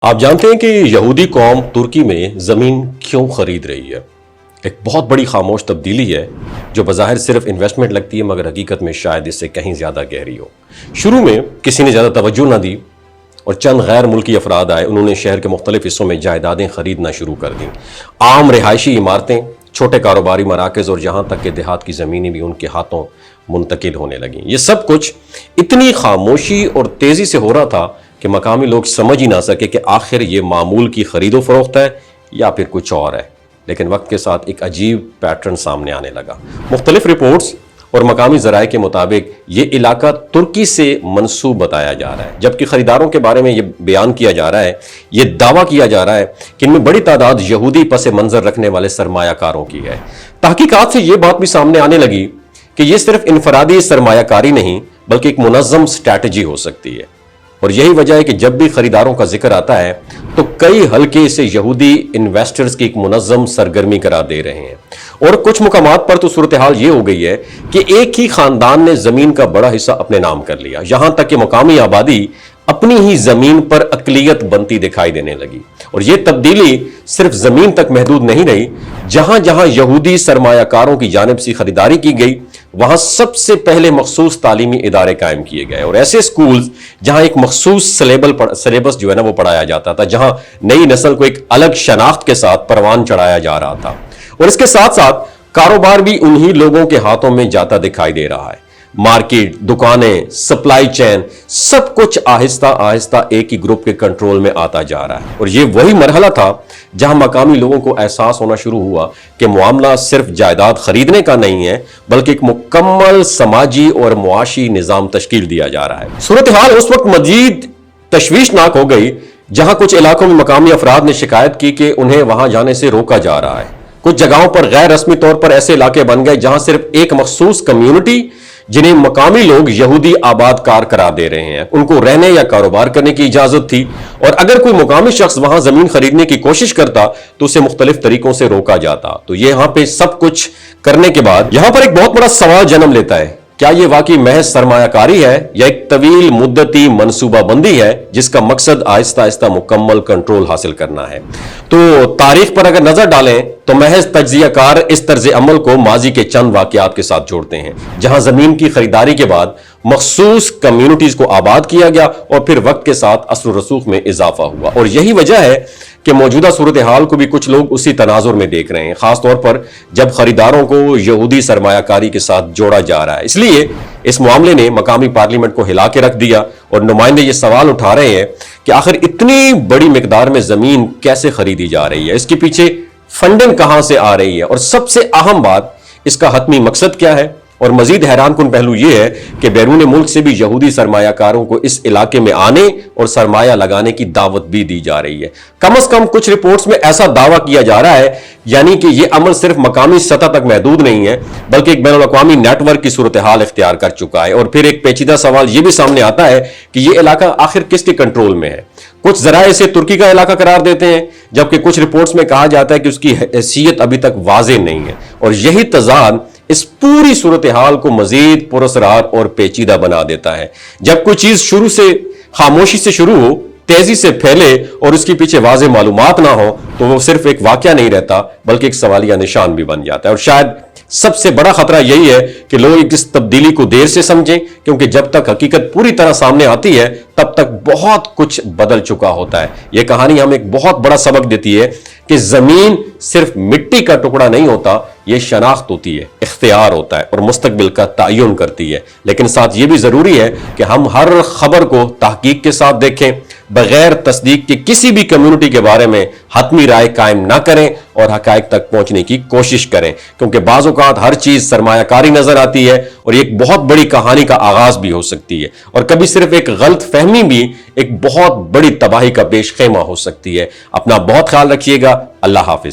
آپ جانتے ہیں کہ یہودی قوم ترکی میں زمین کیوں خرید رہی ہے؟ ایک بہت بڑی خاموش تبدیلی ہے جو بظاہر صرف انویسٹمنٹ لگتی ہے، مگر حقیقت میں شاید اس سے کہیں زیادہ گہری ہو۔ شروع میں کسی نے زیادہ توجہ نہ دی اور چند غیر ملکی افراد آئے، انہوں نے شہر کے مختلف حصوں میں جائیدادیں خریدنا شروع کر دیں۔ عام رہائشی عمارتیں، چھوٹے کاروباری مراکز اور یہاں تک کہ دیہات کی زمینیں بھی ان کے ہاتھوں منتقل ہونے لگیں۔ یہ سب کچھ اتنی خاموشی اور تیزی سے ہو رہا تھا کہ مقامی لوگ سمجھ ہی نہ سکے کہ آخر یہ معمول کی خرید و فروخت ہے یا پھر کچھ اور ہے۔ لیکن وقت کے ساتھ ایک عجیب پیٹرن سامنے آنے لگا۔ مختلف رپورٹس اور مقامی ذرائع کے مطابق یہ علاقہ ترکی سے منسوب بتایا جا رہا ہے، جبکہ خریداروں کے بارے میں یہ بیان کیا جا رہا ہے، یہ دعویٰ کیا جا رہا ہے کہ ان میں بڑی تعداد یہودی پس منظر رکھنے والے سرمایہ کاروں کی ہے۔ تحقیقات سے یہ بات بھی سامنے آنے لگی کہ یہ صرف انفرادی سرمایہ کاری نہیں بلکہ ایک منظم سٹریٹجی ہو سکتی ہے، اور یہی وجہ ہے کہ جب بھی خریداروں کا ذکر آتا ہے تو کئی حلقے اسے یہودی انویسٹرز کی ایک منظم سرگرمی قرار دے رہے ہیں۔ اور کچھ مقامات پر تو صورتحال یہ ہو گئی ہے کہ ایک ہی خاندان نے زمین کا بڑا حصہ اپنے نام کر لیا، یہاں تک کہ مقامی آبادی اپنی ہی زمین پر اقلیت بنتی دکھائی دینے لگی۔ اور یہ تبدیلی صرف زمین تک محدود نہیں رہی، جہاں جہاں یہودی سرمایہ کاروں کی جانب سے خریداری کی گئی وہاں سب سے پہلے مخصوص تعلیمی ادارے قائم کیے گئے، اور ایسے اسکولز جہاں ایک مخصوص سلیبس جو ہے نا وہ پڑھایا جاتا تھا، جہاں نئی نسل کو ایک الگ شناخت کے ساتھ پروان چڑھایا جا رہا تھا۔ اور اس کے ساتھ ساتھ کاروبار بھی انہی لوگوں کے ہاتھوں میں جاتا دکھائی دے رہا ہے۔ مارکیٹ، دکانیں، سپلائی چین، سب کچھ آہستہ آہستہ ایک ہی گروپ کے کنٹرول میں آتا جا رہا ہے۔ اور یہ وہی مرحلہ تھا جہاں مقامی لوگوں کو احساس ہونا شروع ہوا کہ معاملہ صرف جائیداد خریدنے کا نہیں ہے بلکہ ایک مکمل سماجی اور معاشی نظام تشکیل دیا جا رہا ہے۔ صورتحال اس وقت مزید تشویشناک ہو گئی جہاں کچھ علاقوں میں مقامی افراد نے شکایت کی کہ انہیں وہاں جانے سے روکا جا رہا ہے۔ کچھ جگہوں پر غیر رسمی طور پر ایسے علاقے بن گئے جہاں صرف ایک مخصوص کمیونٹی، جنہیں مقامی لوگ یہودی آباد کار قرار دے رہے ہیں، ان کو رہنے یا کاروبار کرنے کی اجازت تھی، اور اگر کوئی مقامی شخص وہاں زمین خریدنے کی کوشش کرتا تو اسے مختلف طریقوں سے روکا جاتا۔ تو یہ یہاں پہ سب کچھ کرنے کے بعد یہاں پر ایک بہت بڑا سوال جنم لیتا ہے، کیا یہ واقعی محض سرمایہ کاری ہے یا ایک طویل مدتی منصوبہ بندی ہے جس کا مقصد آہستہ آہستہ مکمل کنٹرول حاصل کرنا ہے؟ تو تاریخ پر اگر نظر ڈالیں تو محض تجزیہ کار اس طرز عمل کو ماضی کے چند واقعات کے ساتھ جوڑتے ہیں، جہاں زمین کی خریداری کے بعد مخصوص کمیونٹیز کو آباد کیا گیا اور پھر وقت کے ساتھ اثر و رسوخ میں اضافہ ہوا۔ اور یہی وجہ ہے کہ موجودہ صورتحال کو بھی کچھ لوگ اسی تناظر میں دیکھ رہے ہیں، خاص طور پر جب خریداروں کو یہودی سرمایہ کاری کے ساتھ جوڑا جا رہا ہے۔ اس لیے اس معاملے نے مقامی پارلیمنٹ کو ہلا کے رکھ دیا، اور نمائندے یہ سوال اٹھا رہے ہیں کہ آخر اتنی بڑی مقدار میں زمین کیسے خریدی جا رہی ہے، اس کے پیچھے فنڈنگ کہاں سے آ رہی ہے، اور سب سے اہم بات اس کا حتمی مقصد کیا ہے۔ اور مزید حیران کن پہلو یہ ہے کہ بیرون ملک سے بھی یہودی سرمایہ کاروں کو اس علاقے میں آنے اور سرمایہ لگانے کی دعوت بھی دی جا رہی ہے۔ کم از کم کچھ رپورٹس میں ایسا دعویٰ کیا جا رہا ہے یعنی کہ یہ عمل صرف مقامی سطح تک محدود نہیں ہے بلکہ ایک بین الاقوامی نیٹ ورک کی صورتحال اختیار کر چکا ہے۔ اور پھر ایک پیچیدہ سوال یہ بھی سامنے آتا ہے کہ یہ علاقہ آخر کس کے کنٹرول میں ہے؟ کچھ ذرائع اسے ترکی کا علاقہ قرار دیتے ہیں، جبکہ کچھ رپورٹس میں کہا جاتا ہے کہ اس کی حیثیت ابھی تک واضح نہیں ہے۔ اور یہی تضاد اس پوری صورتحال کو مزید پراسرار اور پیچیدہ بنا دیتا ہے۔ جب کوئی چیز شروع سے خاموشی سے شروع ہو، تیزی سے پھیلے اور اس کے پیچھے واضح معلومات نہ ہو تو وہ صرف ایک واقعہ نہیں رہتا بلکہ ایک سوالیہ نشان بھی بن جاتا ہے۔ اور شاید سب سے بڑا خطرہ یہی ہے کہ لوگ اس تبدیلی کو دیر سے سمجھیں، کیونکہ جب تک حقیقت پوری طرح سامنے آتی ہے تب تک بہت کچھ بدل چکا ہوتا ہے۔ یہ کہانی ہمیں ایک بہت بڑا سبق دیتی ہے کہ زمین صرف مٹی کا ٹکڑا نہیں ہوتا، یہ شناخت ہوتی ہے، اختیار ہوتا ہے اور مستقبل کا تعین کرتی ہے۔ لیکن ساتھ یہ بھی ضروری ہے کہ ہم ہر خبر کو تحقیق کے ساتھ دیکھیں، بغیر تصدیق کے کسی بھی کمیونٹی کے بارے میں حتمی رائے قائم نہ کریں اور حقائق تک پہنچنے کی کوشش کریں، کیونکہ بعض اوقات ہر چیز سرمایہ کاری نظر آتی ہے اور ایک بہت بڑی کہانی کا آغاز بھی ہو سکتی ہے، اور کبھی صرف ایک غلط فہمی بھی ایک بہت بڑی تباہی کا پیش خیمہ ہو سکتی ہے۔ اپنا بہت خیال رکھیے گا۔ اللہ حافظ۔